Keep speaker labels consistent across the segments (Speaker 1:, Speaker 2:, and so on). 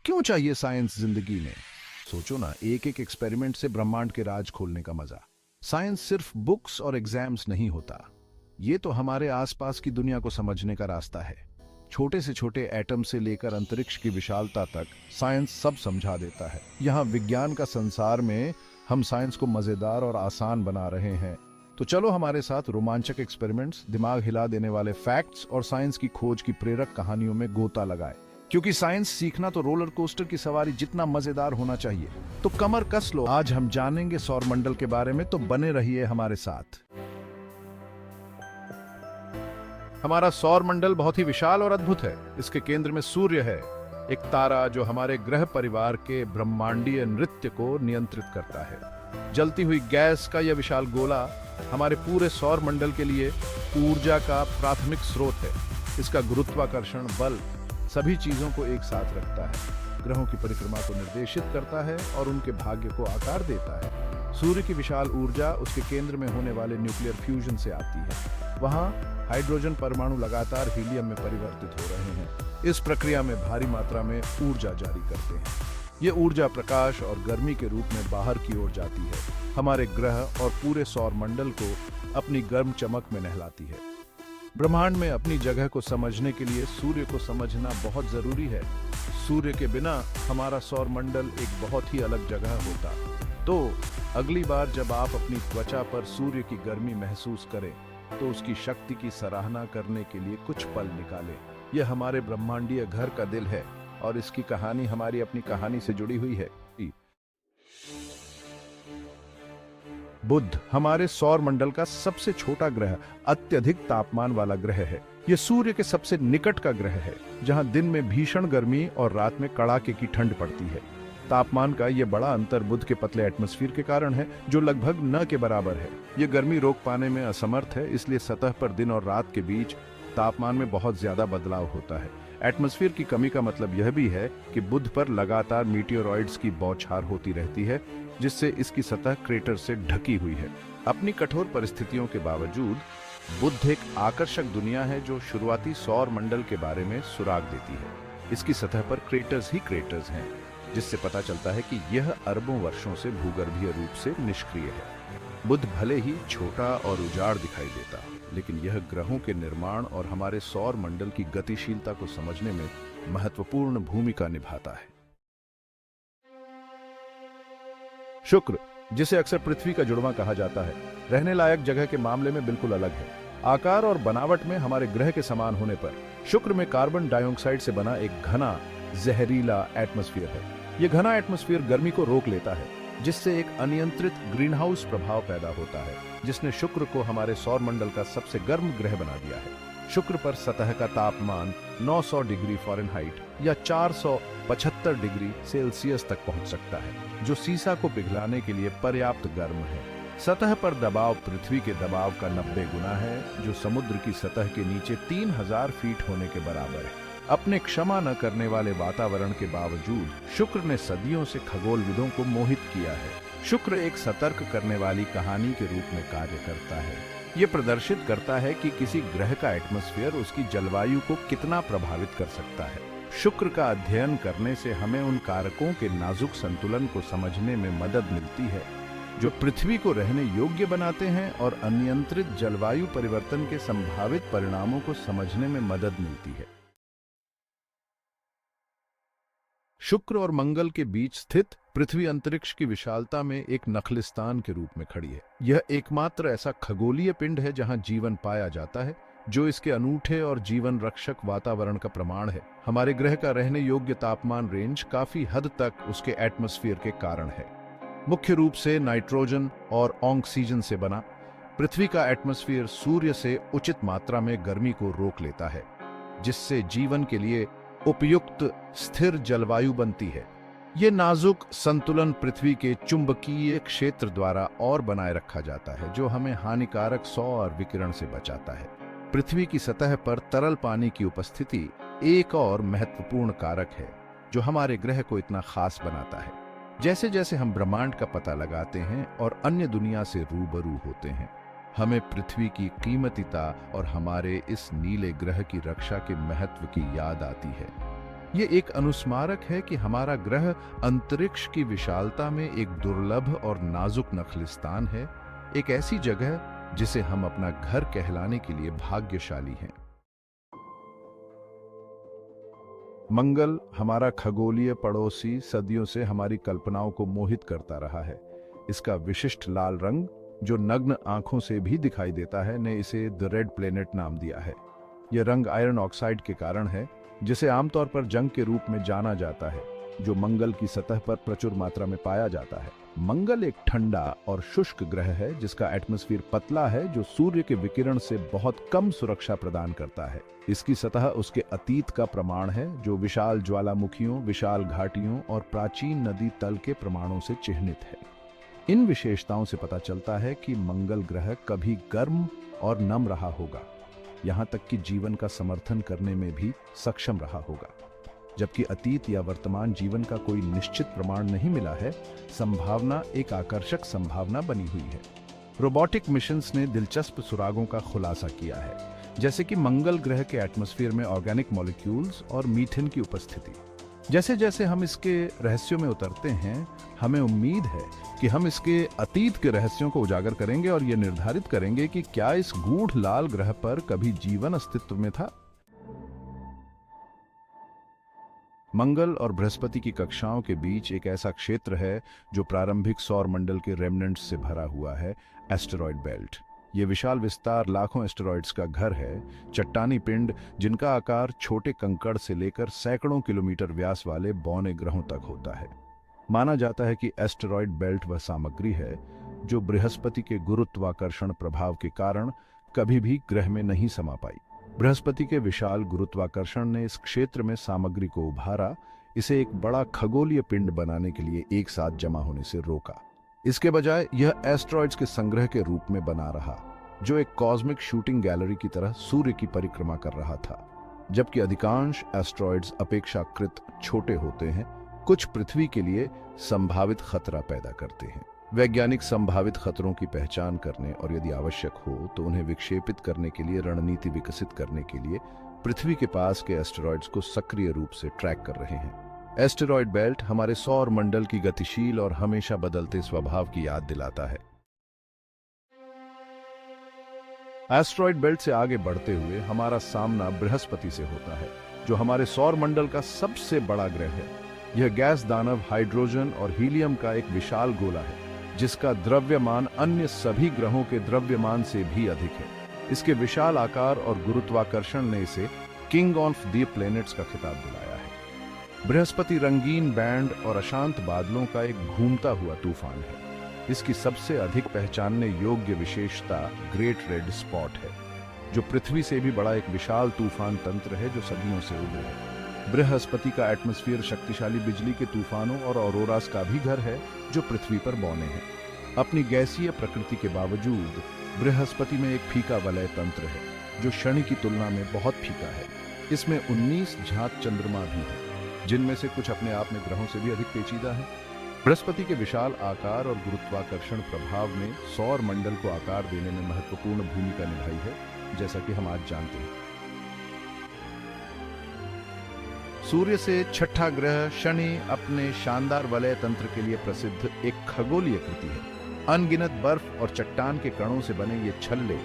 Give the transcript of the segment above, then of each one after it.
Speaker 1: क्यों चाहिए साइंस जिंदगी में? सोचो ना, एक एक एक्सपेरिमेंट से ब्रह्मांड के राज खोलने का मजा। साइंस सिर्फ बुक्स और एग्जाम्स नहीं होता, ये तो हमारे आसपास की दुनिया को समझने का रास्ता है। छोटे से छोटे एटम से लेकर अंतरिक्ष की विशालता तक साइंस सब समझा देता है। यहाँ विज्ञान का संसार में हम साइंस को मजेदार और आसान बना रहे हैं। तो चलो हमारे साथ रोमांचक एक्सपेरिमेंट्स, दिमाग हिला देने वाले फैक्ट्स और साइंस की खोज की प्रेरक कहानियों में गोता लगाए। क्योंकि साइंस सीखना तो रोलर कोस्टर की सवारी जितना मजेदार होना चाहिए। तो कमर कस लो, आज हम जानेंगे सौरमंडल के बारे में, तो बने रहिए हमारे साथ। हमारा सौरमंडल बहुत ही विशाल और अद्भुत है। इसके केंद्र में सूर्य है, एक तारा जो हमारे ग्रह परिवार के ब्रह्मांडीय नृत्य को नियंत्रित करता है। जलती हुई गैस का यह विशाल गोला हमारे पूरे सौरमंडल के लिए ऊर्जा का प्राथमिक स्रोत है। इसका गुरुत्वाकर्षण बल सभी चीजों को एक साथ रखता है, ग्रहों की परिक्रमा को निर्देशित करता है और उनके भाग्य को आकार देता है। सूर्य की विशाल ऊर्जा उसके केंद्र में होने वाले न्यूक्लियर फ्यूजन से आती है। वहां हाइड्रोजन परमाणु लगातार हीलियम में परिवर्तित हो रहे हैं। इस प्रक्रिया में भारी मात्रा में ऊर्जा जारी करते हैं। ये ऊर्जा प्रकाश और गर्मी के रूप में बाहर की ओर जाती है, हमारे ग्रह और पूरे सौरमंडल को अपनी गर्म चमक में नहलाती है। ब्रह्मांड में अपनी जगह को समझने के लिए सूर्य को समझना बहुत जरूरी है। सूर्य के बिना हमारा सौरमंडल एक बहुत ही अलग जगह होता। तो अगली बार जब आप अपनी त्वचा पर सूर्य की गर्मी महसूस करें, तो उसकी शक्ति की सराहना करने के लिए कुछ पल निकालें। यह हमारे ब्रह्मांडीय घर का दिल है और इसकी कहानी हमारी अपनी कहानी से जुड़ी हुई है। बुध हमारे सौरमंडल का सबसे छोटा ग्रह, अत्यधिक तापमान वाला ग्रह है। यह सूर्य के सबसे निकट का ग्रह है, जहां दिन में भीषण गर्मी और रात में कड़ाके की ठंड पड़ती है। तापमान का यह बड़ा अंतर बुध के पतले एटमॉस्फेयर के कारण है, जो लगभग न के बराबर है। यह गर्मी रोक पाने में असमर्थ है, इसलिए सतह पर दिन और रात के बीच तापमान में बहुत ज्यादा बदलाव होता है। एटमॉस्फेयर की कमी का मतलब यह भी है कि बुध पर लगातार मीटियोरॉइड्स की बौछार होती रहती है, जिससे इसकी सतह क्रेटर से ढकी हुई है। अपनी कठोर परिस्थितियों के बावजूद बुध एक आकर्षक दुनिया है, जो शुरुआती सौर मंडल के बारे में सुराग देती है। इसकी सतह पर क्रेटर्स ही क्रेटर्स हैं, जिससे पता चलता है कि यह अरबों वर्षों से भूगर्भीय रूप से निष्क्रिय है। बुध भले ही छोटा और उजाड़ दिखाई देता, लेकिन यह ग्रहों के निर्माण और हमारे सौर मंडल की गतिशीलता को समझने में महत्वपूर्ण भूमिका निभाता है। शुक्र, जिसे अक्सर पृथ्वी का जुड़वां कहा जाता है, रहने लायक जगह के मामले में बिल्कुल अलग है। आकार और बनावट में हमारे ग्रह के समान होने पर शुक्र में कार्बन डाइऑक्साइड से बना एक घना जहरीला एटमॉस्फेयर है। यह घना एटमॉस्फेयर गर्मी को रोक लेता है, जिससे एक अनियंत्रित ग्रीनहाउस प्रभाव पैदा होता है, जिसने शुक्र को हमारे सौरमंडल का सबसे गर्म ग्रह बना दिया है। शुक्र पर सतह का तापमान 900 डिग्री फ़ारेनहाइट या 475 डिग्री सेल्सियस तक पहुंच सकता है, जो सीसा को पिघलाने के लिए पर्याप्त गर्म है। सतह पर दबाव पृथ्वी के दबाव का 90 गुना है, जो समुद्र की सतह के नीचे 3000 फीट होने के बराबर है। अपने क्षमा न करने वाले वातावरण के बावजूद शुक्र ने सदियों से खगोलविदों को मोहित किया है। शुक्र एक सतर्क करने वाली कहानी के रूप में कार्य करता है। ये प्रदर्शित करता है कि किसी ग्रह का एटमॉस्फेयर उसकी जलवायु को कितना प्रभावित कर सकता है। शुक्र का अध्ययन करने से हमें उन कारकों के नाजुक संतुलन को समझने में मदद मिलती है, जो पृथ्वी को रहने योग्य बनाते हैं, और अनियंत्रित जलवायु परिवर्तन के संभावित परिणामों को समझने में मदद मिलती है। शुक्र और मंगल के बीच स्थित पृथ्वी अंतरिक्ष की विशालता में एक नखलिस्तान के रूप में खड़ी है। यह एकमात्र ऐसा खगोलीय पिंड है जहां जीवन पाया जाता है, जो इसके अनूठे और जीवन रक्षक वातावरण का प्रमाण है। हमारे ग्रह का रहने योग्य तापमान रेंज काफी हद तक उसके एटमॉस्फेयर के कारण है। मुख्य रूप से नाइट्रोजन और ऑक्सीजन से बना पृथ्वी का एटमॉस्फेयर सूर्य से उचित मात्रा में गर्मी को रोक लेता है, जिससे जीवन के लिए उपयुक्त स्थिर जलवायु बनती है। ये नाजुक संतुलन पृथ्वी के चुंबकीय क्षेत्र द्वारा और बनाए रखा जाता है, जो हमें हानिकारक सौर विकिरण से बचाता है। पृथ्वी की सतह पर तरल पानी की उपस्थिति एक और महत्वपूर्ण कारक है, जो हमारे ग्रह को इतना खास बनाता है। जैसे जैसे हम ब्रह्मांड का पता लगाते हैं और अन्य दुनिया से रूबरू होते हैं, हमें पृथ्वी की कीमतीता और हमारे इस नीले ग्रह की रक्षा के महत्व की याद आती है। ये एक अनुस्मारक है कि हमारा ग्रह अंतरिक्ष की विशालता में एक दुर्लभ और नाजुक नखलिस्तान है, एक ऐसी जगह जिसे हम अपना घर कहलाने के लिए भाग्यशाली हैं। मंगल हमारा खगोलीय पड़ोसी सदियों से हमारी कल्पनाओं को मोहित करता रहा है। इसका विशिष्ट लाल रंग, जो नग्न आंखों से भी दिखाई देता है, ने इसे द रेड प्लेनेट नाम दिया है। यह रंग आयरन ऑक्साइड के कारण है, जिसे आमतौर पर जंग के रूप में जाना जाता है, जो मंगल की सतह पर प्रचुर मात्रा में पाया जाता है। मंगल एक ठंडा और शुष्क ग्रह है जिसका एटमॉस्फेयर पतला है, जो सूर्य के विकिरण से बहुत कम सुरक्षा प्रदान करता है। इसकी सतह उसके अतीत का प्रमाण है, जो विशाल ज्वालामुखियों, विशाल घाटियों और प्राचीन नदी तल के प्रमाणों से चिह्नित है। इन विशेषताओं से पता चलता है कि मंगल ग्रह कभी गर्म और नम रहा होगा, यहाँ तक कि जीवन का समर्थन करने में भी सक्षम रहा होगा। जबकि अतीत या वर्तमान जीवन का कोई निश्चित प्रमाण नहीं मिला है, संभावना एक आकर्षक संभावना बनी हुई है। रोबोटिक मिशंस ने दिलचस्प सुरागों का खुलासा किया है, जैसे कि मंगल ग्रह के एटमॉस्फेयर में ऑर्गेनिक मॉलिक्यूल्स और मीथेन की उपस्थिति। जैसे जैसे हम इसके रहस्यों में उतरते हैं, हमें उम्मीद है कि हम इसके अतीत के रहस्यों को उजागर करेंगे और यह निर्धारित करेंगे कि क्या इस गूढ़ लाल ग्रह पर कभी जीवन अस्तित्व में था। मंगल और बृहस्पति की कक्षाओं के बीच एक ऐसा क्षेत्र है जो प्रारंभिक सौर मंडल के रेमनेंट्स से भरा हुआ है, एस्टेरॉयड बेल्ट। ये विशाल विस्तार लाखों एस्टेरॉयड्स का घर है, चट्टानी पिंड जिनका आकार छोटे कंकड़ से लेकर सैकड़ों किलोमीटर व्यास वाले बौने ग्रहों तक होता है। माना जाता है कि एस्टेरॉयड बेल्ट वह सामग्री है जो बृहस्पति के गुरुत्वाकर्षण प्रभाव के कारण कभी भी ग्रह में नहीं समा पाई। बृहस्पति के विशाल गुरुत्वाकर्षण ने इस क्षेत्र में सामग्री को उभारा, इसे एक बड़ा खगोलीय पिंड बनाने के लिए एक साथ जमा होने से रोका। इसके बजाय यह एस्टेरॉयड्स के संग्रह के रूप में बना रहा, जो एक कॉस्मिक शूटिंग गैलरी की तरह सूर्य की परिक्रमा कर रहा था। जबकि अधिकांश एस्टेरॉयड्स अपेक्षाकृत छोटे होते हैं, कुछ पृथ्वी के लिए संभावित खतरा पैदा करते हैं। वैज्ञानिक संभावित खतरों की पहचान करने और यदि आवश्यक हो तो उन्हें विक्षेपित करने के लिए रणनीति विकसित करने के लिए पृथ्वी के पास के एस्टेरॉयड्स को सक्रिय रूप से ट्रैक कर रहे हैं। एस्टेरॉयड बेल्ट हमारे सौर मंडल की गतिशील और हमेशा बदलते स्वभाव की याद दिलाता है। एस्टेरॉयड बेल्ट से आगे बढ़ते हुए हमारा सामना बृहस्पति से होता है, जो हमारे सौर मंडल का सबसे बड़ा ग्रह है। यह गैस दानव हाइड्रोजन और हीलियम का एक विशाल गोला है, जिसका द्रव्यमान अन्य सभी ग्रहों के द्रव्यमान से भी अधिक है। इसके विशाल आकार और गुरुत्वाकर्षण ने इसे किंग ऑफ द प्लैनेट्स का खिताब दिलाया है। बृहस्पति रंगीन बैंड और अशांत बादलों का एक घूमता हुआ तूफान है। इसकी सबसे अधिक पहचानने योग्य विशेषता ग्रेट रेड स्पॉट है, जो पृथ्वी से भी बड़ा एक विशाल तूफान तंत्र है जो सदियों से उभरे है। बृहस्पति का एटमॉस्फेयर शक्तिशाली बिजली के तूफानों और ऑरोरास का भी घर है, जो पृथ्वी पर बौने हैं। अपनी गैसीय प्रकृति के बावजूद बृहस्पति में एक फीका वलय तंत्र है, जो शनि की तुलना में बहुत फीका है। इसमें 19 झांक चंद्रमा भी हैं, जिनमें से कुछ अपने आप में ग्रहों से भी अधिक पेचीदा हैं। बृहस्पति के विशाल आकार और गुरुत्वाकर्षण प्रभाव ने सौर मंडल को आकार देने में महत्वपूर्ण भूमिका निभाई है, जैसा कि हम आज जानते हैं। सूर्य से छठा ग्रह शनि अपने शानदार वलय तंत्र के लिए प्रसिद्ध एक खगोलीय कृति है। अनगिनत बर्फ और चट्टान के कणों से बने ये छल्ले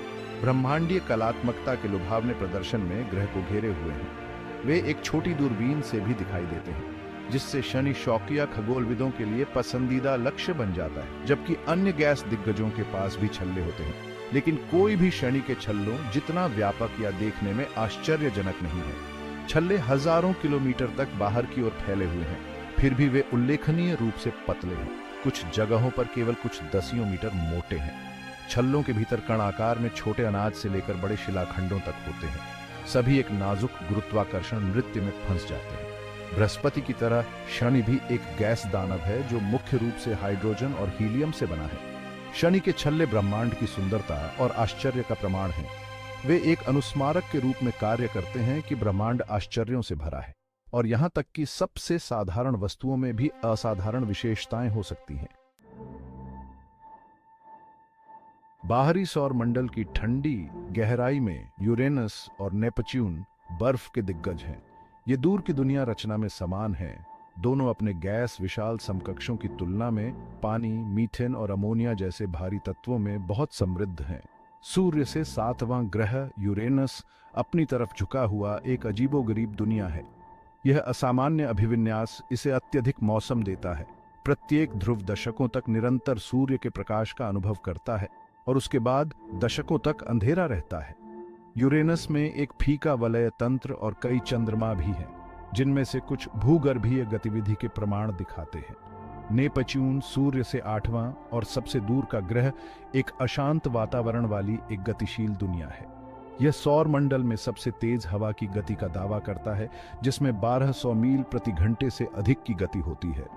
Speaker 1: ब्रह्मांडीय कलात्मकता के लुभावने प्रदर्शन में ग्रह को घेरे हुए हैं। वे एक छोटी दूरबीन से भी दिखाई देते हैं, जिससे शनि शौकिया खगोलविदों के लिए पसंदीदा लक्ष्य बन जाता है। जबकि अन्य गैस दिग्गजों के पास भी छल्ले होते हैं, लेकिन कोई भी शनि के छल्लों जितना व्यापक या देखने में आश्चर्यजनक नहीं है। छल्ले हजारों किलोमीटर तक बाहर की ओर फैले हुए हैं, फिर भी वे उल्लेखनीय रूप से पतले हैं। कुछ जगहों पर केवल कुछ दसियों मीटर मोटे हैं। छल्लों के भीतर कण आकार में छोटे अनाज से लेकर बड़े शिलाखंडों तक होते हैं। सभी एक नाजुक गुरुत्वाकर्षण नृत्य में फंस जाते हैं। बृहस्पति की तरह शनि भी एक गैस दानव है, जो मुख्य रूप से हाइड्रोजन और हीलियम से बना है। शनि के छल्ले ब्रह्मांड की सुंदरता और आश्चर्य का प्रमाण हैं। वे एक अनुस्मारक के रूप में कार्य करते हैं कि ब्रह्मांड आश्चर्यों से भरा है, और यहां तक कि सबसे साधारण वस्तुओं में भी असाधारण विशेषताएं हो सकती हैं। बाहरी सौर मंडल की ठंडी गहराई में यूरेनस और नेपच्यून बर्फ के दिग्गज हैं। ये दूर की दुनिया रचना में समान हैं। दोनों अपने गैस विशाल समकक्षों की तुलना में पानी, मीथेन और अमोनिया जैसे भारी तत्वों में बहुत समृद्ध हैं। सूर्य से 7वां ग्रह यूरेनस अपनी तरफ झुका हुआ एक अजीबोगरीब दुनिया है। यह असामान्य अभिविन्यास इसे अत्यधिक मौसम देता है। प्रत्येक ध्रुव दशकों तक निरंतर सूर्य के प्रकाश का अनुभव करता है और उसके बाद दशकों तक अंधेरा रहता है। यूरेनस में एक फीका वलय तंत्र और कई चंद्रमा भी हैं, जिनमें से कुछ भूगर्भीय गतिविधि के प्रमाण दिखाते हैं। नेपच्यून सूर्य से 8वां और सबसे दूर का ग्रह एक अशांत वातावरण वाली एक गतिशील दुनिया है। यह सौर मंडल में सबसे तेज हवा की गति का दावा करता है, जिसमें 1200 मील प्रति घंटे से अधिक की गति होती है।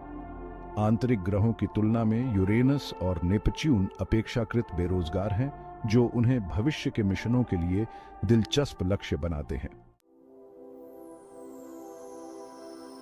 Speaker 1: आंतरिक ग्रहों की तुलना में यूरेनस और नेपच्यून अपेक्षाकृत बेरोजगार हैं, जो उन्हें भविष्य के मिशनों के लिए दिलचस्प लक्ष्य बनाते हैं।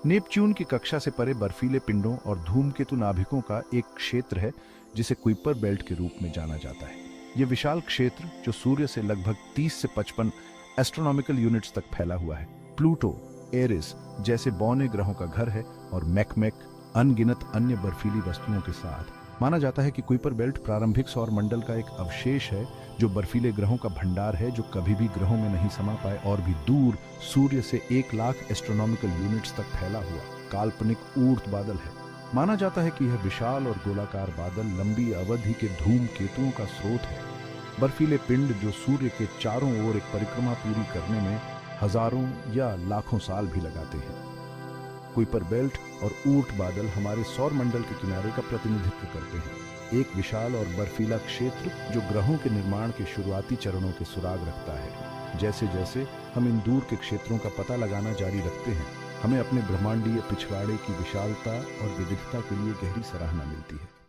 Speaker 1: नेपच्यून की कक्षा से परे बर्फीले पिंडों और धूमकेतु नाभिकों का एक क्षेत्र है, जिसे कुइपर बेल्ट के रूप में जाना जाता है। यह विशाल क्षेत्र, जो सूर्य से लगभग 30 से 55 एस्ट्रोनॉमिकल यूनिट्स तक फैला हुआ है, प्लूटो, एरिस जैसे बौने ग्रहों का घर है और मैकमेक अनगिनत अन्य बर्फीली वस्तुओं के साथ। माना जाता है कि कुइपर बेल्ट प्रारंभिक सौर मंडल का एक अवशेष है, जो बर्फीले ग्रहों का भंडार है, जो कभी भी ग्रहों में नहीं समा पाए और भी दूर सूर्य से 1 लाख एस्ट्रोनॉमिकल यूनिट्स तक फैला हुआ काल्पनिक ऊर्ध् बादल है। माना जाता है कि यह विशाल और गोलाकार बादल लंबी अवधि के धूमकेतुओं का स्रोत है। बर्फीले पिंड जो सूर्य के चारों ओर एक परिक्रमा पूरी करने में हजारों या लाखों साल भी लगाते हैं। कुइपर बेल्ट और ऊर्ध् बादल हमारे सौर मंडल के किनारे का प्रतिनिधित्व करते हैं, एक विशाल और बर्फीला क्षेत्र जो ग्रहों के निर्माण के शुरुआती चरणों के सुराग रखता है। जैसे जैसे हम इन दूर के क्षेत्रों का पता लगाना जारी रखते हैं, हमें अपने ब्रह्मांडीय पिछवाड़े की विशालता और विविधता के लिए गहरी सराहना मिलती है।